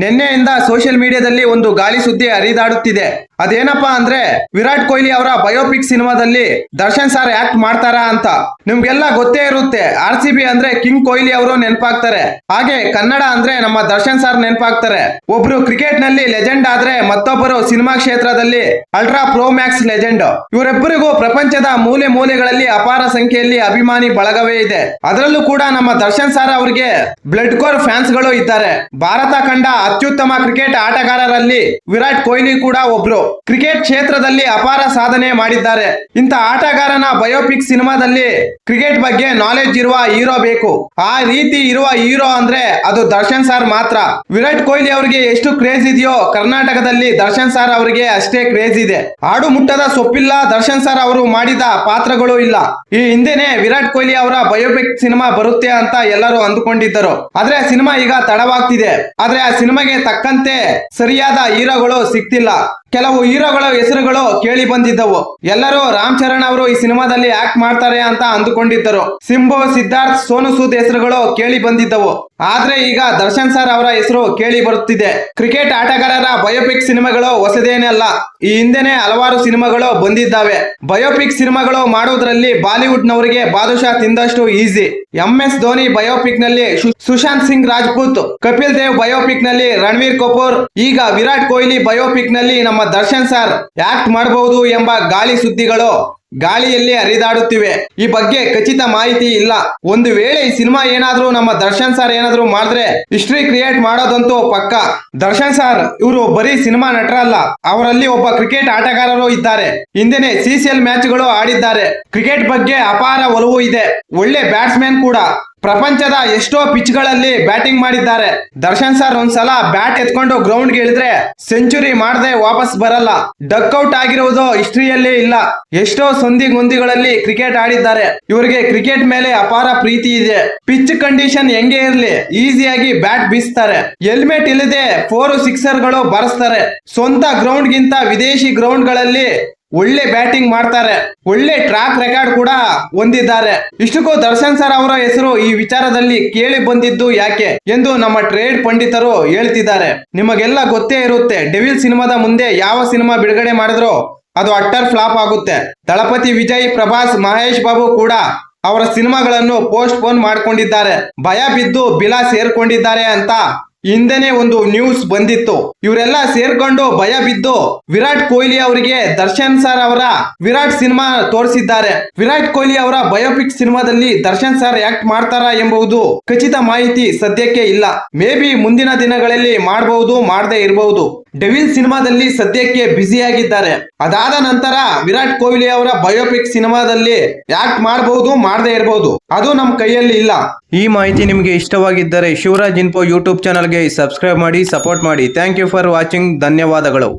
ನಿನ್ನೆಯಿಂದ ಸೋಷಿಯಲ್ ಮೀಡಿಯಾದಲ್ಲಿ ಒಂದು ಗಾಳಿ ಸುದ್ದಿ ಹರಿದಾಡುತ್ತಿದೆ. ಅದೇನಪ್ಪಾ ಅಂದ್ರೆ ವಿರಾಟ್ ಕೊಹ್ಲಿ ಅವರ ಬಯೋಪಿಕ್ ಸಿನಿಮಾದಲ್ಲಿ ದರ್ಶನ್ ಸರ್ ಆಕ್ಟ್ ಮಾಡ್ತಾರಾ ಅಂತ. ನಿಮ್ಗೆಲ್ಲ ಗೊತ್ತೇ ಇರುತ್ತೆ, RCB ಅಂದ್ರೆ ಕಿಂಗ್ ಕೊಹ್ಲಿ ಅವರು ನೆನಪಾಗ್ತಾರೆ. ಹಾಗೆ ಕನ್ನಡ ಅಂದ್ರೆ ನಮ್ಮ ದರ್ಶನ್ ಸರ್ ನೆನಪಾಗ್ತಾರೆ. ಒಬ್ರು ಕ್ರಿಕೆಟ್ ನಲ್ಲಿ ಲೆಜೆಂಡ್ ಆದ್ರೆ ಮತ್ತೊಬ್ಬರು ಸಿನಿಮಾ ಕ್ಷೇತ್ರದಲ್ಲಿ ಅಲ್ಟ್ರಾ ಪ್ರೋ ಮ್ಯಾಕ್ಸ್ ಲೆಜೆಂಡ್. ಇವರಿಬ್ಬರಿಗೂ ಪ್ರಪಂಚದ ಮೂಲೆ ಮೂಲೆಗಳಲ್ಲಿ ಅಪಾರ ಸಂಖ್ಯೆಯಲ್ಲಿ ಅಭಿಮಾನಿ ಬಳಗವೇ ಇದೆ. ಅದರಲ್ಲೂ ಕೂಡ ನಮ್ಮ ದರ್ಶನ್ ಸರ್ ಅವರಿಗೆ ಬ್ಲಡ್ ಕೋರ್ ಫ್ಯಾನ್ಸ್ ಗಳು ಇದ್ದಾರೆ. ಭಾರತ ಕಂಡ ಅತ್ಯುತ್ತಮ ಕ್ರಿಕೆಟ್ ಆಟಗಾರರಲ್ಲಿ ವಿರಾಟ್ ಕೊಹ್ಲಿ ಕೂಡ ಒಬ್ರು. ಕ್ರಿಕೆಟ್ ಕ್ಷೇತ್ರದಲ್ಲಿ ಅಪಾರ ಸಾಧನೆ ಮಾಡಿದ್ದಾರೆ. ಇಂಥ ಆಟಗಾರನ ಬಯೋಪಿಕ್ ಸಿನಿಮಾದಲ್ಲಿ ಕ್ರಿಕೆಟ್ ಬಗ್ಗೆ ನಾಲೆಡ್ಜ್ ಇರುವ ಹೀರೋ ಬೇಕು. ಆ ರೀತಿ ಇರುವ ಹೀರೋ ಅಂದ್ರೆ ಅದು ದರ್ಶನ್ ಸರ್ ಮಾತ್ರ. ವಿರಾಟ್ ಕೊಹ್ಲಿ ಅವರಿಗೆ ಎಷ್ಟು ಕ್ರೇಜ್ ಇದೆಯೋ ಕರ್ನಾಟಕದಲ್ಲಿ ದರ್ಶನ್ ಸರ್ ಅವರಿಗೆ ಅಷ್ಟೇ ಕ್ರೇಜ್ ಇದೆ. ಆಡು ಮುಟ್ಟದ ಸೊಪ್ಪಿಲ್ಲ ದರ್ಶನ್ ಸರ್ ಅವರು ಮಾಡಿದ ಪಾತ್ರಗಳು ಇಲ್ಲ. ಈ ಹಿಂದೆನೆ ವಿರಾಟ್ ಕೊಹ್ಲಿ ಅವರ ಬಯೋಪಿಕ್ ಸಿನಿಮಾ ಬರುತ್ತೆ ಅಂತ ಎಲ್ಲರೂ ಅಂದುಕೊಂಡಿದ್ದರು. ಆದ್ರೆ ಸಿನಿಮಾ ಈಗ ತಡವಾಗ್ತಿದೆ. ಆದ್ರೆ ಆ ಸಿನಿಮಾಗೆ ತಕ್ಕಂತೆ ಸರಿಯಾದ ಹೀರೋಗಳು ಸಿಗ್ತಿಲ್ಲ. ಕೆಲವು ಹೀರೋಗಳ ಹೆಸರುಗಳು ಕೇಳಿ ಬಂದಿದ್ದವು. ಎಲ್ಲರೂ ರಾಮ್ ಚರಣ್ ಅವರು ಈ ಸಿನಿಮಾದಲ್ಲಿ ಆಕ್ಟ್ ಮಾಡ್ತಾರೆ ಅಂತ ಅಂದುಕೊಂಡಿದ್ದರು. ಸಿಂಬು, ಸಿದ್ಧಾರ್ಥ್, ಸೋನು ಸೂದ್ ಹೆಸರುಗಳು ಕೇಳಿ ಬಂದಿದ್ದವು. ಆದ್ರೆ ಈಗ ದರ್ಶನ್ ಸರ್ ಅವರ ಹೆಸರು ಕೇಳಿ ಬರುತ್ತಿದೆ. ಕ್ರಿಕೆಟ್ ಆಟಗಾರರ ಬಯೋಪಿಕ್ ಸಿನಿಮಾಗಳು ಹೊಸದೇನಲ್ಲ. ಈ ಹಿಂದೆನೆ ಹಲವಾರು ಸಿನಿಮಾಗಳು ಬಂದಿದ್ದಾವೆ. ಬಯೋಪಿಕ್ ಸಿನಿಮಾಗಳು ಮಾಡುವುದರಲ್ಲಿ ಬಾಲಿವುಡ್ ನವರಿಗೆ ಬಾದುಷಾ ತಿಂದಷ್ಟು ಈಸಿ. MS ಧೋನಿ ಬಯೋಪಿಕ್ ನಲ್ಲಿ ಸುಶಾಂತ್ ಸಿಂಗ್ ರಾಜ್ಪೂತ್, ಕಪಿಲ್ ದೇವ್ ಬಯೋಪಿಕ್ ನಲ್ಲಿ ರಣವೀರ್ ಕಪೂರ್, ಈಗ ವಿರಾಟ್ ಕೊಹ್ಲಿ ಬಯೋಪಿಕ್ ನಲ್ಲಿ ನಮ್ಮ ದರ್ಶನ್ ಸರ್ ಆಕ್ಟ್ ಮಾಡಬಹುದು ಎಂಬ ಗಾಳಿ ಸುದ್ದಿಗಳು ಗಾಳಿಯಲ್ಲಿ ಹರಿದಾಡುತ್ತಿವೆ. ಈ ಬಗ್ಗೆ ಖಚಿತ ಮಾಹಿತಿ ಇಲ್ಲ. ಒಂದು ವೇಳೆ ಈ ಸಿನಿಮಾ ಏನಾದ್ರೂ ನಮ್ಮ ದರ್ಶನ್ ಸರ್ ಏನಾದ್ರೂ ಮಾಡಿದ್ರೆ ಹಿಸ್ಟ್ರಿ ಕ್ರಿಯೇಟ್ ಮಾಡೋದಂತೂ ಪಕ್ಕ. ದರ್ಶನ್ ಸರ್ ಇವರು ಬರೀ ಸಿನಿಮಾ ನಟರಲ್ಲ, ಅವರಲ್ಲಿ ಒಬ್ಬ ಕ್ರಿಕೆಟ್ ಆಟಗಾರರು ಇದ್ದಾರೆ. ಹಿಂದೆನೆ CCL ಮ್ಯಾಚ್ ಗಳು ಆಡಿದ್ದಾರೆ. ಕ್ರಿಕೆಟ್ ಬಗ್ಗೆ ಅಪಾರ ಒಲವು ಇದೆ. ಒಳ್ಳೆ ಬ್ಯಾಟ್ಸ್ಮನ್ ಕೂಡ. ಪ್ರಪಂಚದ ಎಷ್ಟೋ ಪಿಚ್ ಗಳಲ್ಲಿ ಬ್ಯಾಟಿಂಗ್ ಮಾಡಿದ್ದಾರೆ. ದರ್ಶನ್ ಸರ್ ಒಂದ್ಸಲ ಬ್ಯಾಟ್ ಎತ್ಕೊಂಡು ಗ್ರೌಂಡ್ ಗೆ ಇಳಿದ್ರೆ ಸೆಂಚುರಿ ಮಾಡದೆ ವಾಪಸ್ ಬರಲ್ಲ. ಡಕ್ ಔಟ್ ಆಗಿರುವುದು ಹಿಸ್ಟ್ರಿಯಲ್ಲೇ ಇಲ್ಲ. ಎಷ್ಟೋ ಸಂಧಿಗೊಂದಿಗಳಲ್ಲಿ ಕ್ರಿಕೆಟ್ ಆಡಿದ್ದಾರೆ. ಇವರಿಗೆ ಕ್ರಿಕೆಟ್ ಮೇಲೆ ಅಪಾರ ಪ್ರೀತಿ ಇದೆ. ಪಿಚ್ ಕಂಡೀಷನ್ ಹೆಂಗೆ ಇರ್ಲಿ ಈಸಿಯಾಗಿ ಬ್ಯಾಟ್ ಬೀಸ್ತಾರೆ. ಹೆಲ್ಮೆಟ್ ಇಲ್ಲದೆ 4 ಸಿಕ್ಸರ್ ಗಳು ಬಾರಿಸ್ತಾರೆ. ಸ್ವಂತ ಗ್ರೌಂಡ್ ಗಿಂತ ವಿದೇಶಿ ಗ್ರೌಂಡ್ ಗಳಲ್ಲಿ ಒಳ್ಳೆ ಬ್ಯಾಟಿಂಗ್ ಮಾಡ್ತಾರೆ. ಒಳ್ಳೆ ಟ್ರ್ಯಾಕ್ ರೆಕಾರ್ಡ್ ಕೂಡ ಹೊಂದಿದ್ದಾರೆ. ಇಷ್ಟಕ್ಕೂ ದರ್ಶನ್ ಸರ್ ಅವರ ಹೆಸರು ಈ ವಿಚಾರದಲ್ಲಿ ಕೇಳಿ ಬಂದಿದ್ದು ಯಾಕೆ ಎಂದು ನಮ್ಮ ಟ್ರೇಡ್ ಪಂಡಿತರು ಹೇಳ್ತಿದ್ದಾರೆ. ನಿಮಗೆಲ್ಲ ಗೊತ್ತೇ ಇರುತ್ತೆ, ಡೆವಿಲ್ ಸಿನಿಮಾದ ಮುಂದೆ ಯಾವ ಸಿನಿಮಾ ಬಿಡುಗಡೆ ಮಾಡಿದ್ರು ಅದು ಅಟ್ಟರ್ ಫ್ಲಾಪ್ ಆಗುತ್ತೆ. ದಳಪತಿ ವಿಜಯ್, ಪ್ರಭಾಸ್, ಮಹೇಶ್ ಬಾಬು ಕೂಡ ಅವರ ಸಿನಿಮಾಗಳನ್ನು ಪೋಸ್ಟ್ ಪೋನ್ ಮಾಡ್ಕೊಂಡಿದ್ದಾರೆ. ಭಯ ಬಿದ್ದು ಬಿಲ ಸೇರ್ಕೊಂಡಿದ್ದಾರೆ ಅಂತ ಹಿಂದೆನೆ ಒಂದು ನ್ಯೂಸ್ ಬಂದಿತ್ತು. ಇವರೆಲ್ಲ ಸೇರ್ಕೊಂಡು ಭಯ ಬಿದ್ದು ವಿರಾಟ್ ಕೊಹ್ಲಿ ಅವರಿಗೆ ದರ್ಶನ್ ಸರ್ ಅವರ ವಿರಾಟ್ ಸಿನಿಮಾ ತೋರಿಸಿದ್ದಾರೆ. ವಿರಾಟ್ ಕೊಹ್ಲಿ ಅವರ ಬಯೋಪಿಕ್ ಸಿನಿಮಾದಲ್ಲಿ ದರ್ಶನ್ ಸರ್ ಆಕ್ಟ್ ಮಾಡ್ತಾರಾ ಎಂಬುದು ಖಚಿತ ಮಾಹಿತಿ ಸದ್ಯಕ್ಕೆ ಇಲ್ಲ. ಮೇ ಬಿ ಮುಂದಿನ ದಿನಗಳಲ್ಲಿ ಮಾಡಬಹುದು, ಮಾಡದೇ ಇರಬಹುದು. ಡೆವಿಲ್ ಸಿನಿಮಾದಲ್ಲಿ ಸದ್ಯಕ್ಕೆ ಬ್ಯುಸಿ ಆಗಿದ್ದಾರೆ. ಅದಾದ ನಂತರ ವಿರಾಟ್ ಕೊಹ್ಲಿ ಅವರ ಬಯೋಪಿಕ್ ಸಿನಿಮಾದಲ್ಲಿ ಆಕ್ಟ್ ಮಾಡಬಹುದು, ಮಾಡದೇ ಇರಬಹುದು. ಅದು ನಮ್ಮ ಕೈಯಲ್ಲಿ ಇಲ್ಲ. ಈ ಮಾಹಿತಿ ನಿಮಗೆ ಇಷ್ಟವಾಗಿದ್ದರೆ ಶಿವರಾಜ್ ಇನ್ಫೋ ಯೂಟ್ಯೂಬ್ ಚಾನಲ್ಗೆ ಸಬ್ಸ್ಕ್ರೈಬ್ ಮಾಡಿ, ಸಪೋರ್ಟ್ ಮಾಡಿ. Thank you for watching. ಧನ್ಯವಾದಗಳು.